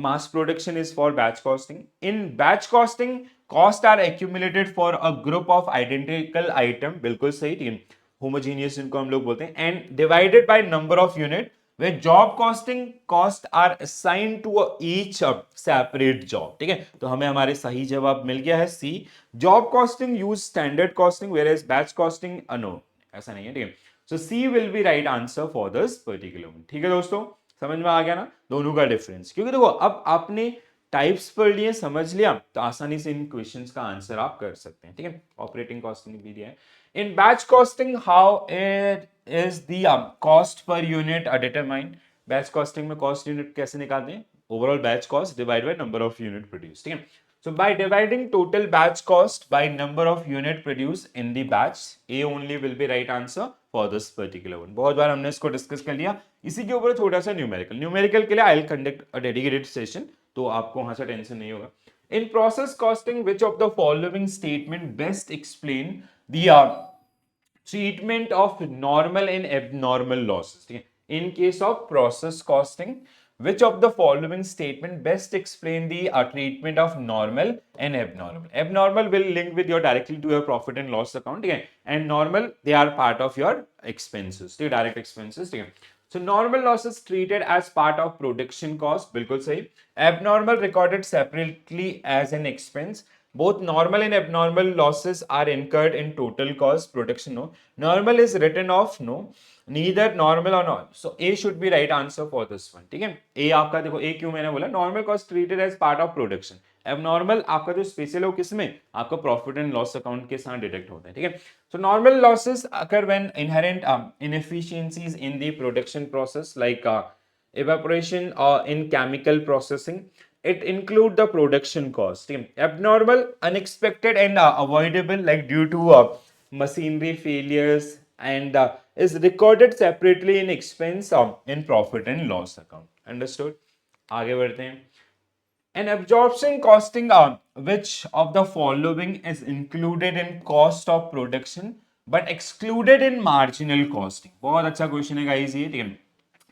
mass production is for batch costing. In batch costing, costs are accumulated for a group of identical item. बिल्कुल सही, ठीक है, homogeneous इनको हम लोग बोलते हैं, and divided by number of unit where job costing cost are assigned to each separate job. ठीक है, तो हमें हमारे सही जवाब मिल गया है C, job costing use standard costing whereas batch costing no, ऐसा नहीं है, ठीक है, so C will be right answer for this particular one. ठीक है दोस्तों, समझ में आ गया ना दोनों का डिफरेंस, क्योंकि देखो अब आपने टाइप्स पढ़ लिए, समझ लिया, तो आसानी से इन क्वेश्चंस का आंसर आप कर सकते हैं। ठीक है, ऑपरेटिंग कॉस्टिंग भी दिया है। In batch costing how it is the cost per unit determined, batch costing में कॉस्ट यूनिट कैसे निकालते हैं, overall batch cost divide by number of unit produce. ठीक है, so by dividing total batch cost by number of unit produced in the batch, A only will be right answer for this particular one। बहुत बार हमने इसको discuss कर लिया, इसी के ऊपर थोड़ा सा न्यूमेरिकल के लिए I will conduct a dedicated session, तो आपको वहां से टेंशन नहीं होगा। In process costing which of the following statement best explain the treatment of normal and abnormal losses। ठीक है, in case of process costing which of the following statement best explain the treatment of normal and abnormal। abnormal will link with your directly to your profit and loss account, ठीक है, and normal they are part of your expenses, ठीक है, direct expenses। ठीक है, so normal losses treated as part of production cost, बिल्कुल सही। abnormal recorded separately as an expense, both normal and abnormal losses are incurred in total cost production, no, normal is written off, no, neither normal or not, so A should be right answer for this one। ठीक है, A आपका देखो, A क्यों मैंने बोला, normal cost treated as part of production, abnormal आपका जो special हो किसमें, आपका प्रॉफिट एंड लॉस अकाउंट के साथ डिटेक्ट होता है। ठीक है, so normal losses occur when inherent inefficiencies in the production process like evaporation or in chemical processing, it include the production cost। abnormal unexpected and avoidable like due to machinery failures and is recorded separately in expense in profit and loss account। understood, आगे बढ़ते हैं। an absorption costing which of the following is included in cost of production but excluded in marginal costing। बहुत अच्छा question है guys ये, ठीक है,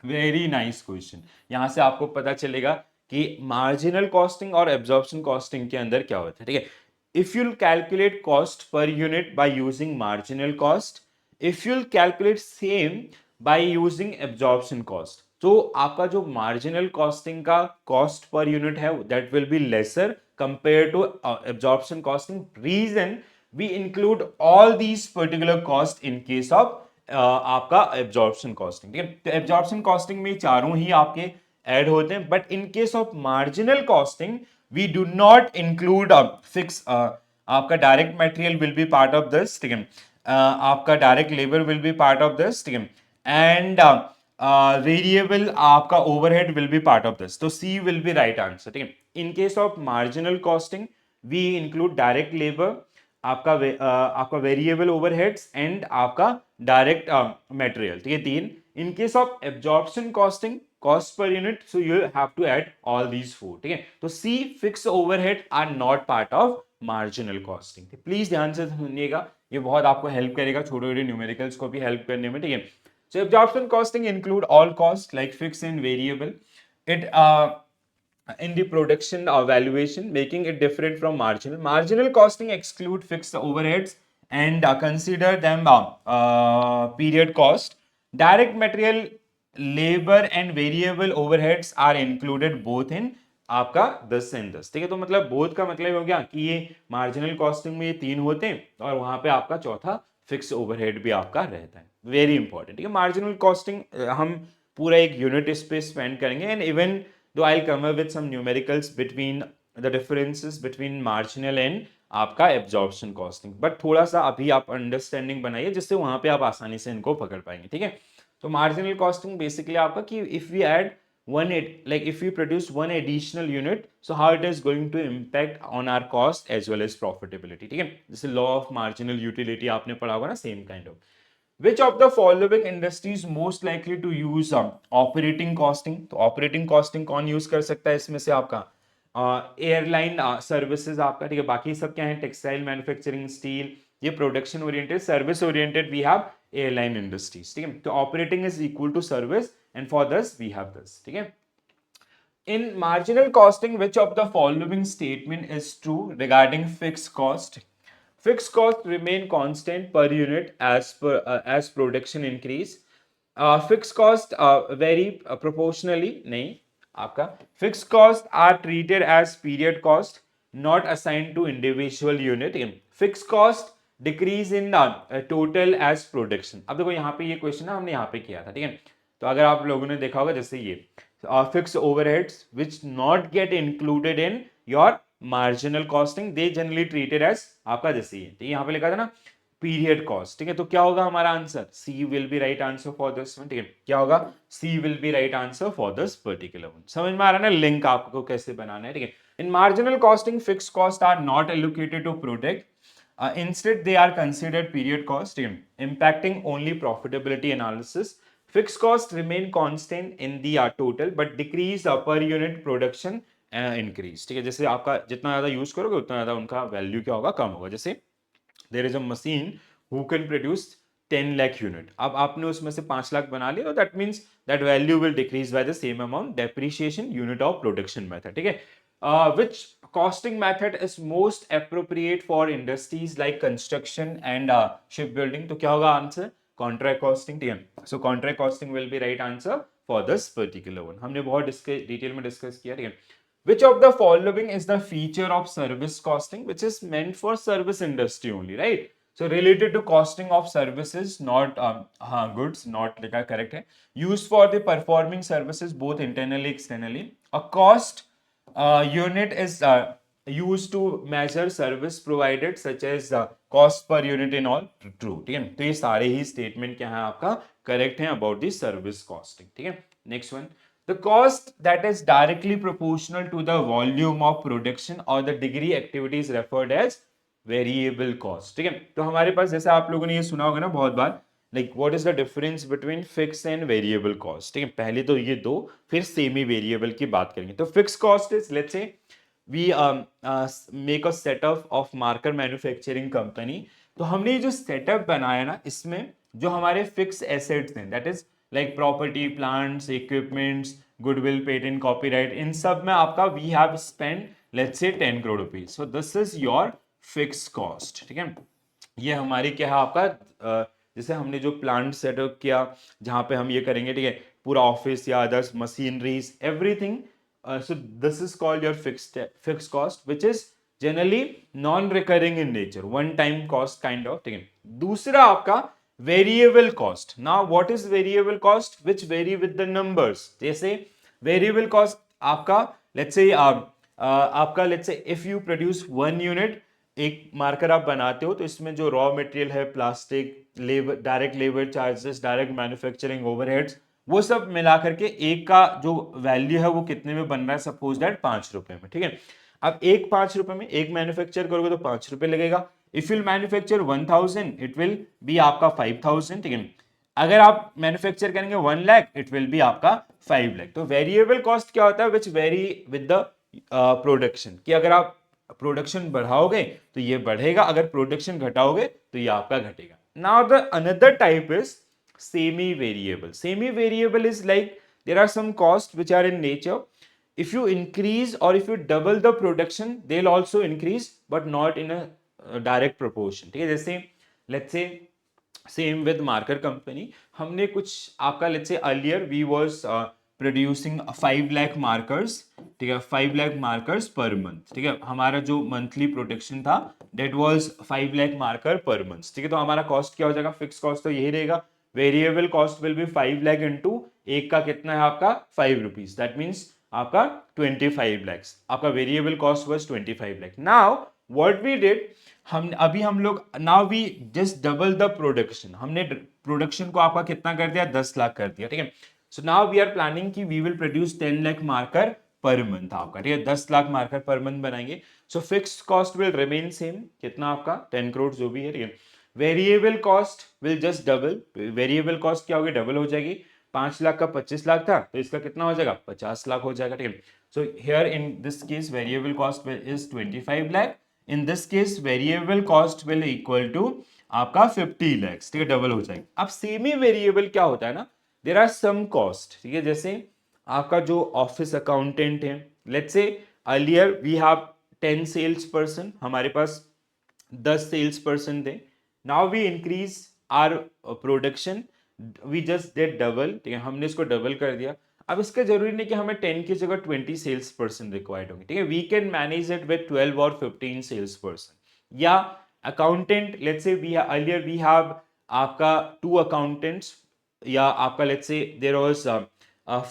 very nice question. यहां से आपको पता चलेगा कि मार्जिनल कॉस्टिंग और एब्जॉर्प्शन कॉस्टिंग के अंदर क्या होता है। ठीक है, if you'll calculate cost per unit by using marginal cost, if you'll calculate same by using absorption cost, तो आपका जो मार्जिनल कॉस्टिंग का कॉस्ट पर यूनिट है that will be lesser compare to absorption costing. Reason we include all these particular cost in case of आपका absorption costing. ठीक है, तो absorption costing में चारों ही आपके ऐड होते हैं, but in case of marginal costing we do not include fix, आपका direct material will be part of this. ठीक है, आपका direct labour will be part of this. ठीक है, एंड वेरिएबल आपका overhead will be part of this, तो C will be right answer. ठीक है, in case of marginal costing we include direct labour, आपका वेरिएबल ओवरहेड्स एंड आपका direct material. ठीक है, तीन। In case of absorption costing cost per unit, so you have to add all these four. ठीक है, तो C fix overhead are not part of marginal costing. Please ध्यान से सुनिएगा, ये बहुत आपको हेल्प करेगा छोटे छोटे न्यूमेरिकल्स को भी हेल्प करने में। ठीक है, so absorption costing include all cost like fix and variable it in the production valuation, making it different from marginal। Marginal costing exclude fixed overheads and consider them period cost। Direct material, labor and variable overheads are included both in आपका 10 and 10। ठीक है, तो मतलब both का मतलब हो गया कि ये मार्जिनल कॉस्टिंग में ये तीन होते हैं और वहां पे आपका चौथा फिक्स ओवरहेड भी आपका रहता है। Very important. ठीक है, मार्जिनल कॉस्टिंग हम पूरा एक यूनिट इस पे स्पेंड करेंगे, and even though I'll come up with some numericals between the differences between marginal and आपका एब्जॉर्प्शन कॉस्टिंग, बट थोड़ा सा अभी आप अंडरस्टैंडिंग बनाइए जिससे वहां पे आप आसानी से इनको पकड़ पाएंगे। ठीक है, तो मार्जिनल कॉस्टिंग बेसिकली आपका कि if we add one like if we produce one additional unit, so how it is going to impact on our cost as well as profitability। ठीक है, जैसे लॉ ऑफ मार्जिनल यूटिलिटी आपने पढ़ा होगा ना, same kind of. Which of the following industries most likely to use operating costing? तो operating costing कौन use कर सकता है इसमें से आपका एयरलाइन सर्विसेज आपका। ठीक है, बाकी सब क्या है, टेक्सटाइल मैन्युफैक्चरिंग, स्टील, ये production oriented, service oriented we have airline industries. ठीक है, तो operating is equal to service and for this we have this. ठीक है, in marginal costing which of the following statement is true regarding fixed cost? Fixed cost remain constant per unit as production increase, fix cost very proportionally नहीं, आपका fix cost are treated as period cost not assigned to individual unit. Fix cost decrease in total as production. अब देखो यहाँ पे ये question ना हमने यहाँ पे किया था, ठीक है। तो अगर आप लोगों ने देखा होगा जैसे ये fix overheads which not get included in your marginal costing they generally treated as आपका जैसे ये, ठीक है, यहाँ पे लिखा था ना पीरियड कॉस्ट, ठीक है। तो क्या होगा हमारा answer? C will be right answer for this one, ठीक है। क्या होगा? C will be right answer for this particular one. समझ में आ रहा है ना लिंक आपको कैसे बनाना है, ठीक है। In marginal costing fix cost are not allocated to product, instead they are considered period cost, impacting only profitability analysis. Fixed cost remain constant in the total but decrease per unit production increase, ठीक है। जैसे आपका जितना ज्यादा use करोगे उतना ज्यादा उनका वैल्यू क्या होगा? कम होगा। जैसे there is a machine who can produce 10 lakh unit, अब आपने उसमें से 5 लाख बना लिया, तो that means that value will decrease by the same amount depreciation unit of production method, ठीक है। which costing method is most appropriate for industries like construction and shipbuilding? तो क्या होगा आंसर? कॉन्ट्रैक्ट कॉस्टिंग, ठीक है। So contract costing will be right answer for this particular one. हमने बहुत detail में डिस्कस किया, ठीक है। Which of the following is the feature of service costing which is meant for service industry only, right? So related to costing of services, not goods, not लिखा correct है. Used for the performing services both internally externally. A cost unit is used to measure service provided such as cost per unit in all. True, ठीक है। तो ये सारे ही statement क्या है आपका correct है about the service costing, ठीक है। Next one. The cost that is directly proportional to the volume of production or the degree activity is referred as variable cost, ठीक है। तो हमारे पास जैसे आप लोगों ने ये सुना होगा ना बहुत बार, like what is the difference between fix and variable cost, ठीक है। पहले तो ये दो, फिर सेमी वेरिएबल की बात करेंगे। तो fix cost is let's say we make a setup of marker manufacturing company. तो हमने ये जो सेटअप बनाया ना, इसमें जो हमारे फिक्स एसेट्स हैं that is like property, plants, equipments, goodwill, patent, copyright, इन सब में आपका we have spend let's say 10 crore rupees. So this is your fix cost, ठीक है। ये हमारी क्या है आपका जैसे हमने जो प्लांट सेटअप किया जहां पे हम ये करेंगे, ठीक है, पूरा ऑफिस या others machineries everything, so this is called your fixed cost which is generally non recurring in nature, one time cost kind of, ठीक है। दूसरा आपका variable cost. Now what is variable cost? Which very with the numbers. जैसे variable cost आपका let's से आपका let's से if you produce 1 unit, एक मार्कर आप बनाते हो, तो इसमें जो रॉ मटेरियल है, plastic, labour, direct labour charges, direct manufacturing overheads, वो सब मिला करके एक का जो वैल्यू है वो कितने में बन रहा है? सपोज दैट 5 रुपए में, ठीक है। अब एक 5 रुपए में एक मैन्युफैक्चर करोगे तो 5 रुपए लगेगा। If you manufacture 1000 it will be आपका 5000, ठीक है। अगर आप मैन्युफैक्चर करेंगे 1 लाख इट विल बी आपका 5 लाख। तो वेरिएबल कॉस्ट क्या होता है? Which very with the production, कि अगर आप प्रोडक्शन बढ़ाओगे तो ये बढ़ेगा, अगर प्रोडक्शन घटाओगे तो ये आपका घटेगा। Now the another type is semi variable. Semi variable is like there are some costs which are in nature, if you increase or if you double the production they'll also increase but not in a direct proportion, ठीक है। जैसे let's say same with marker company, हमने कुछ आपका let's say earlier we was producing 5 lakh markers, ठीक है, 5 lakh markers per month, ठीक है। हमारा जो मंथली प्रोडक्शन था that was 5 lakh marker per month, ठीक है। तो हमारा कॉस्ट क्या हो जाएगा? फिक्स कॉस्ट तो यही रहेगा। Variable cost will be 5 lakh into एक का कितना है आपका 5 रुपीज, दैट मीन्स आपका 25 लैक्स। आपका variable cost was 25 lakh. Now what we did, हम लोग now we just double the production, हमने प्रोडक्शन को आपका कितना कर दिया? 10 लाख कर दिया, ठीक है। So now we are planning कि वी विल प्रोड्यूस 10 लाख मार्कर पर मंथ आपका, ठीक है। 10 लाख मार्कर पर मंथ बनाएंगे। So fixed cost will remain same, कितना आपका 10 करोड़ जो भी है, ठीक है। Variable cost will just double, variable cost क्या होगी? डबल हो जाएगी। 5 लाख का 25 लाख था तो इसका कितना हो जाएगा? 50 लाख हो जाएगा, ठीक है। So here in this case variable cost is 25 lakh, in this case variable cost will equal to आपका 50 लैक्स, ठीक है, डबल हो जाएगी। अब सेमी वेरिएबल क्या होता है ना, देयर आर सम कॉस्ट, ठीक है। जैसे आपका जो ऑफिस अकाउंटेंट है, let's say earlier we have 10 sales person, हमारे पास 10 सेल्स पर्सन थे। Now we increase our production we just did double, ठीक है, हमने इसको डबल कर दिया। अब इसका जरूरी नहीं कि हमें 10 की जगह 20 सेल्स पर्सन रिक्वायर्ड होंगे, ठीक है, we can manage it with 12 और 15 सेल्स पर्सन। या accountant, let's say we earlier we have आपका 2 अकाउंटेंट्स, या आपका let's say there was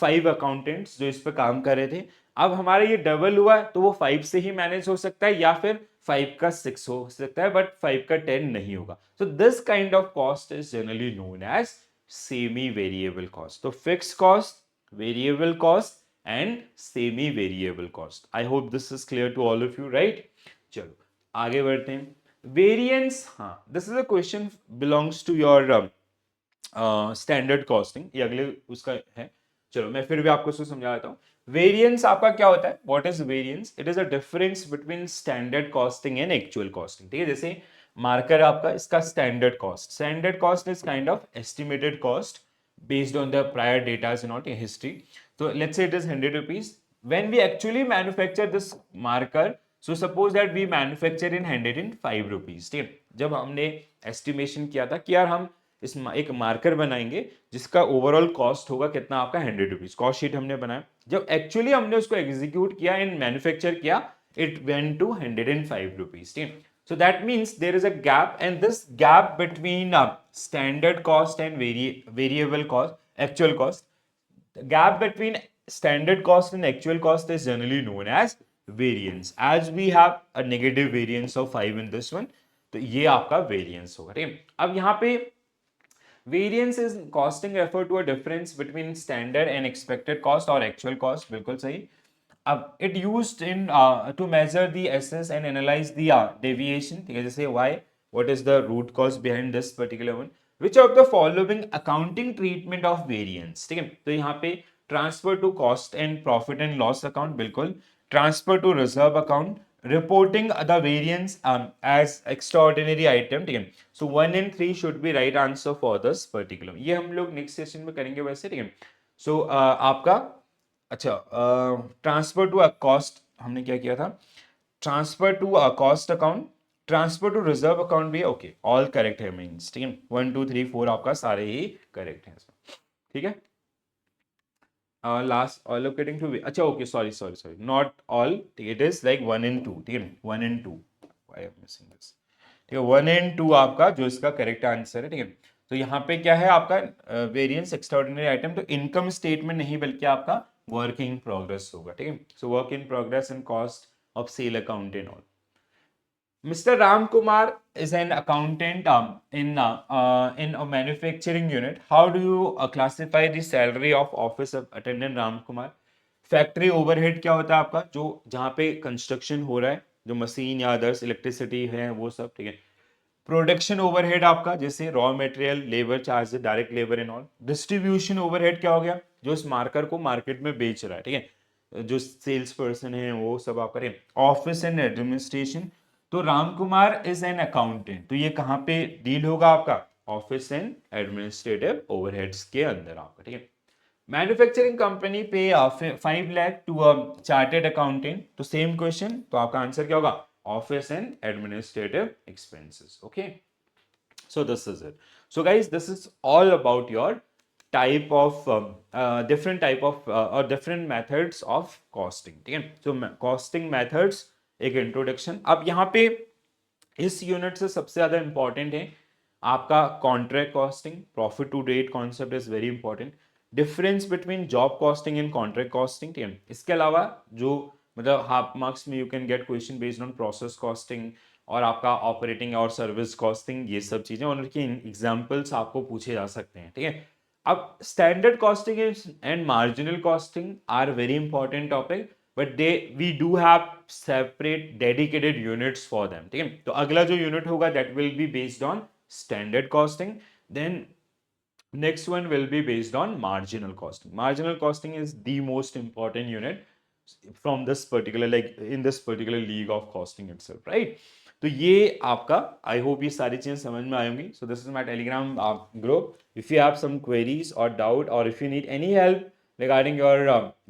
5 accountants जो इस पे काम कर रहे थे। अब हमारा ये डबल हुआ है तो वो 5 से ही मैनेज हो सकता है, या फिर 5 का 6 हो सकता है, बट 5 का 10 नहीं होगा। So this kind of cost is generally known as semi variable cost. तो fix cost, variable cost and semi variable cost. I hope this is clear to all of you, right. चलो आगे बढ़ते हैं। Variance, हाँ, this is a question belongs to your standard costing, ये अगले उसका है। चलो मैं फिर भी आपको उसको समझा देता हूँ। वेरिएंस आपका क्या होता है, what is variance? It is a difference between standard costing and actual costing, ठीक है। जैसे मार्कर आपका, इसका standard cost, standard cost is kind of estimated cost based on the prior data and not history. So let's say it is 100 rupees. When we actually manufacture this marker, so suppose that we manufacture in 105 rupees, ठीक है। जब हमने estimation किया था कि यार हम इस एक मार्कर बनाएंगे जिसका ओवरऑल कॉस्ट होगा कितना, आपका 100 रुपीज, कॉस्ट शीट हमने बनाया। जब एक्चुअली हमने उसको एग्जीक्यूट किया एंड मैन्युफैक्चर किया, इट वेंट टू 105 रुपीज, ठीक है। So that means there is a gap, and this gap between standard cost and variable cost, actual cost, the gap between standard cost and actual cost is generally known as variance. As we have a negative variance of 5 in this one, तो ये आपका variance होगा, ठीक है। अब यहाँ पे variance is costing refer to a difference between standard and expected cost और एक्चुअल कॉस्ट, बिल्कुल सही। अब it used in to measure the assess and analyse the deviation, ठीक है। जैसे why, what is the root cause behind this particular one, which of the following accounting treatment of variance, ठीक है। तो यहाँ पे transfer to cost and profit and loss account, बिल्कुल। Transfer to reserve account, reporting the variance as extraordinary item, ठीक है। So 1 and 3 should be right answer for this particular, ये हम लोग नेक्स्ट सेशन में करेंगे वैसे, ठीक है। सो आपका, अच्छा, ट्रांसफर टू कॉस्ट हमने क्या किया था, transfer to cost account, transfer to reserve account भी ओके, ऑल करेक्ट है मींस, ठीक है। 1 2 3 4 आपका सारे ही करेक्ट है, ठीक है। लास्ट allocating to, अच्छा ओके, सॉरी नॉट ऑल, ठीक है, इट इज लाइक 1 and 2, ठीक है, 1 and 2, why I am missing this, ठीक है। 1 and 2 आपका जो इसका करेक्ट आंसर है, ठीक है। तो यहाँ पे क्या है आपका वेरिएंस एक्स्ट्राऑर्डिनरी आइटम, तो इनकम स्टेटमेंट नहीं बल्कि आपका वर्क इन प्रोग्रेस होगा, ठीक है। So work in progress and cost of sale account and all. Mr. Ram Kumar is an accountant in a manufacturing unit. How do you classify the salary of office of attendant Ram Kumar? Factory overhead क्या होता है आपका, जो जहाँ पे construction हो रहा है, जो मशीन या अदर्स इलेक्ट्रिसिटी है वो सब, ठीक है। प्रोडक्शन ओवरहेड आपका जैसे raw material, labour charge, direct labour and all. Distribution overhead क्या हो गया, जो इस मार्कर को मार्केट में बेच रहा है, ठीक है, जो सेल्स पर्सन है वो सब आप करें। ऑफिस एंड एडमिनिस्ट्रेशन, तो Ram Kumar is an accountant, तो ये कहाँ पे डील होगा आपका, ऑफिस एंड एडमिनिस्ट्रेटिव ओवरहेड्स के अंदर आपका, ठीक है। मैन्युफैक्चरिंग कंपनी पे 5 lakh to a chartered accountant, तो सेम क्वेश्चन, तो आपका आंसर क्या होगा, office and administrative expenses. Okay, so this is it. So guys, this is all about your type of different type of or different methods of costing, ठीक है। so costing methods एक introduction। अब यहाँ पे इस unit से सबसे ज्यादा इंपॉर्टेंट है आपका contract costing, profit to date concept is very important, difference between job costing and contract costing, ठीक है। इसके अलावा जो मतलब हाफ मार्क्स में you can get question based on process costing और आपका ऑपरेटिंग और सर्विस कॉस्टिंग, ये सब चीजें और उनकी एग्जांपल्स आपको पूछे जा सकते हैं, ठीक है। अब standard costing and marginal costing are very important topic, but they we do have separate dedicated units for them, ठीक है। तो अगला जो यूनिट होगा that will be based on standard costing, then next one will be based on marginal costing. Marginal costing is the most important unit from this particular, like in this particular league of costing itself, right? तो ये आपका, I hope ये सारी चीजें समझ में आएंगी। So this is my Telegram group, if you have some queries और डाउट और if you need any help regarding your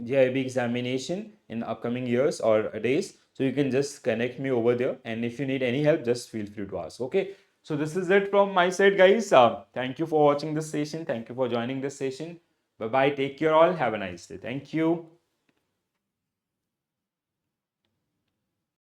JIB examination in upcoming years or days, so you can just connect me over there, and if you need any help just feel free to ask, okay? So this is it from my side, guys. Thank you for watching this session. Thank you for joining this session. Bye bye. Take care all. Have a nice day. Thank you.